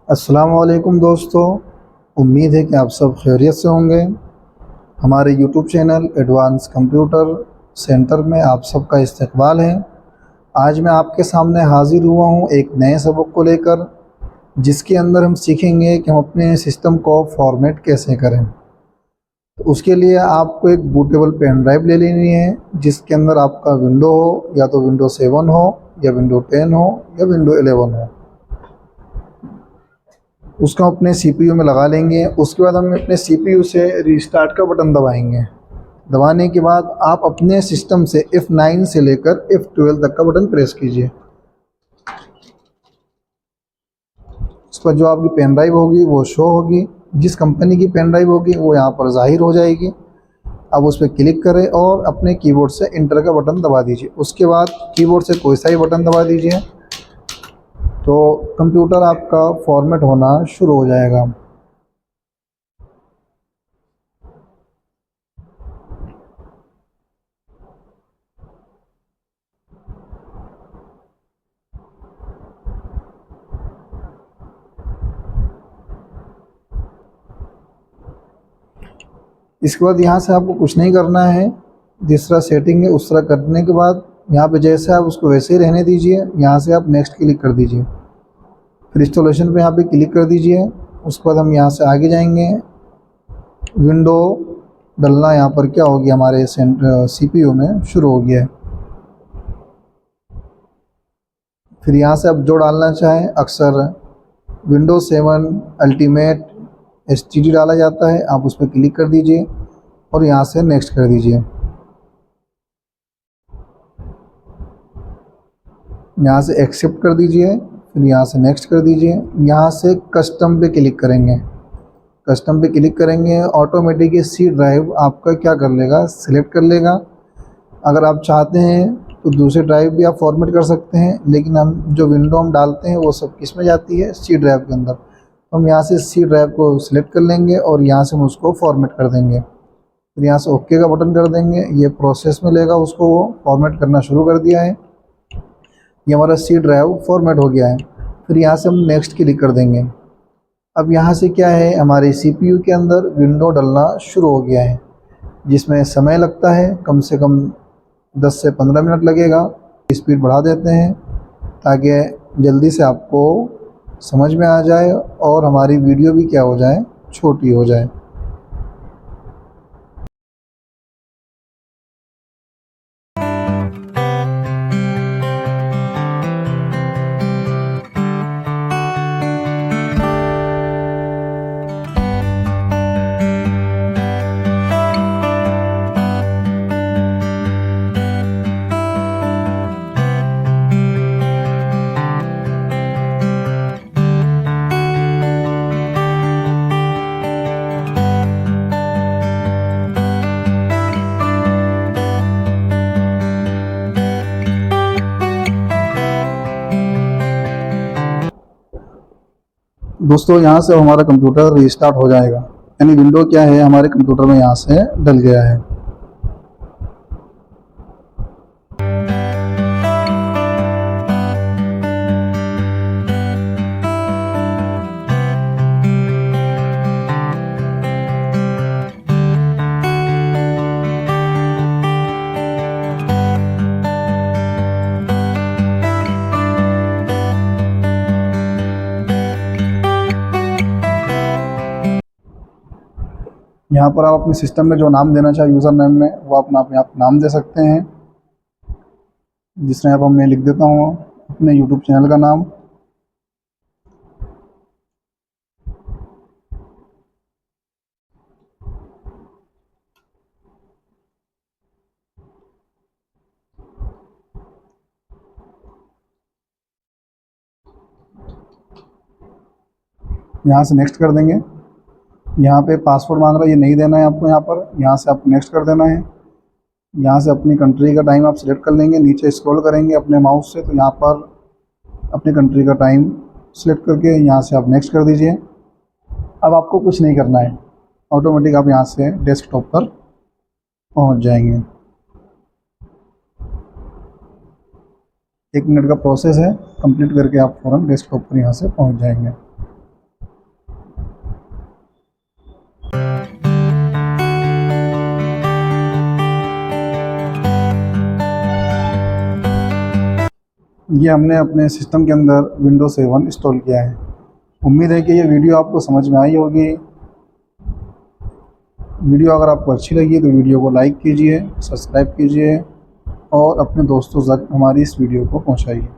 अस्सलाम वालेकुम दोस्तों। उम्मीद है कि आप सब खैरियत से होंगे। हमारे YouTube channel advance computer centre में आप सबका इस्तकबाल है। आज मैं आपके सामने हाज़िर हुआ हूँ एक नए सबक को लेकर, जिसके अंदर हम सीखेंगे कि हम अपने सिस्टम को फॉर्मेट कैसे करें। तो उसके लिए आपको एक बूटेबल पेन ड्राइव ले लेनी है, जिसके अंदर आपका विंडो हो, या तो विंडो 7 हो, या विंडो 10 हो, या विंडो 11 हो। उसको अपने सीपीयू में लगा लेंगे। उसके बाद हम अपने सीपीयू से रीस्टार्ट का बटन दबाएंगे। दबाने के बाद आप अपने सिस्टम से F9 से लेकर F12 तक का बटन प्रेस कीजिए। उस पर जो आपकी पेन ड्राइव होगी वो शो होगी। जिस कंपनी की पेन ड्राइव होगी वो यहाँ पर ज़ाहिर हो जाएगी। अब उस पर क्लिक करें और अपने कीबोर्ड से इंटर का बटन दबा दीजिए। उसके बाद कीबोर्ड से कोई सा भी बटन दबा दीजिए, तो कंप्यूटर आपका फॉर्मेट होना शुरू हो जाएगा। इसके बाद यहाँ से आपको कुछ नहीं करना है। जिस तरह सेटिंग है उस तरह करने के बाद यहाँ पे जैसे आप उसको वैसे ही रहने दीजिए। यहाँ से आप नेक्स्ट क्लिक कर दीजिए, फिर इंस्टॉलेशन पे यहाँ पे क्लिक कर दीजिए। उसके बाद हम यहाँ से आगे जाएंगे। विंडो डलना यहाँ पर क्या हो गया, हमारे सीपीयू में शुरू हो गया है। फिर यहाँ से आप जो डालना चाहें, अक्सर विंडो 7 अल्टीमेट एसटीडी डाला जाता है। आप उस पर क्लिक कर दीजिए और यहाँ से नेक्स्ट कर दीजिए। यहाँ से एक्सेप्ट कर दीजिए, फिर यहाँ से नेक्स्ट कर दीजिए। यहाँ से कस्टम पे क्लिक करेंगे। कस्टम पे क्लिक करेंगे, ऑटोमेटिक ये सी ड्राइव आपका क्या कर लेगा, सिलेक्ट कर लेगा। अगर आप चाहते हैं तो दूसरी ड्राइव भी आप फॉर्मेट कर सकते हैं, लेकिन हम जो विंडो हम डालते हैं वो सब किस में जाती है, सी ड्राइव के अंदर। हम यहाँ से सी ड्राइव को सिलेक्ट कर लेंगे और यहाँ से हम उसको फॉर्मेट कर देंगे। फिर यहाँ से ओके का बटन कर देंगे। ये प्रोसेस में लेगा उसको, वो फॉर्मेट करना शुरू कर दिया है। ये हमारा सी ड्राइव फॉर्मेट हो गया है। फिर यहाँ से हम नेक्स्ट क्लिक कर देंगे। अब यहाँ से क्या है, हमारे सीपीयू के अंदर विंडो डलना शुरू हो गया है, जिसमें समय लगता है कम से कम 10 से 15 मिनट लगेगा। स्पीड बढ़ा देते हैं ताकि जल्दी से आपको समझ में आ जाए और हमारी वीडियो भी क्या हो जाए, छोटी हो जाए। दोस्तों यहाँ से हमारा कंप्यूटर रीस्टार्ट हो जाएगा, यानी विंडो क्या है हमारे कंप्यूटर में यहाँ से डल गया है। यहाँ पर आप अपने सिस्टम में जो नाम देना चाहे यूज़र नेम में, वो अपना आप यहाँ पर नाम दे सकते हैं। जिस तरह यहाँ पर मैं लिख देता हूँ अपने यूट्यूब चैनल का नाम। यहाँ से नेक्स्ट कर देंगे। यहाँ पे पासवर्ड मांग रहा है, ये नहीं देना है आपको। यहाँ से आप नेक्स्ट कर देना है। यहाँ से अपनी कंट्री का टाइम आप सिलेक्ट कर लेंगे। नीचे स्क्रॉल करेंगे अपने माउस से, तो यहाँ पर अपनी कंट्री का टाइम सिलेक्ट करके यहाँ से आप नेक्स्ट कर दीजिए। अब आपको कुछ नहीं करना है, ऑटोमेटिक आप यहाँ से डेस्कटॉप पर पहुँच जाएंगे। 1 मिनट का प्रोसेस है, कंप्लीट करके आप फ़ौरन डेस्कटॉप पर यहाँ से पहुँच जाएंगे। ये हमने अपने सिस्टम के अंदर विंडोज 7 इंस्टॉल किया है। उम्मीद है कि ये वीडियो आपको समझ में आई होगी। वीडियो अगर आपको अच्छी लगी तो वीडियो को लाइक कीजिए, सब्सक्राइब कीजिए और अपने दोस्तों तक हमारी इस वीडियो को पहुंचाइए।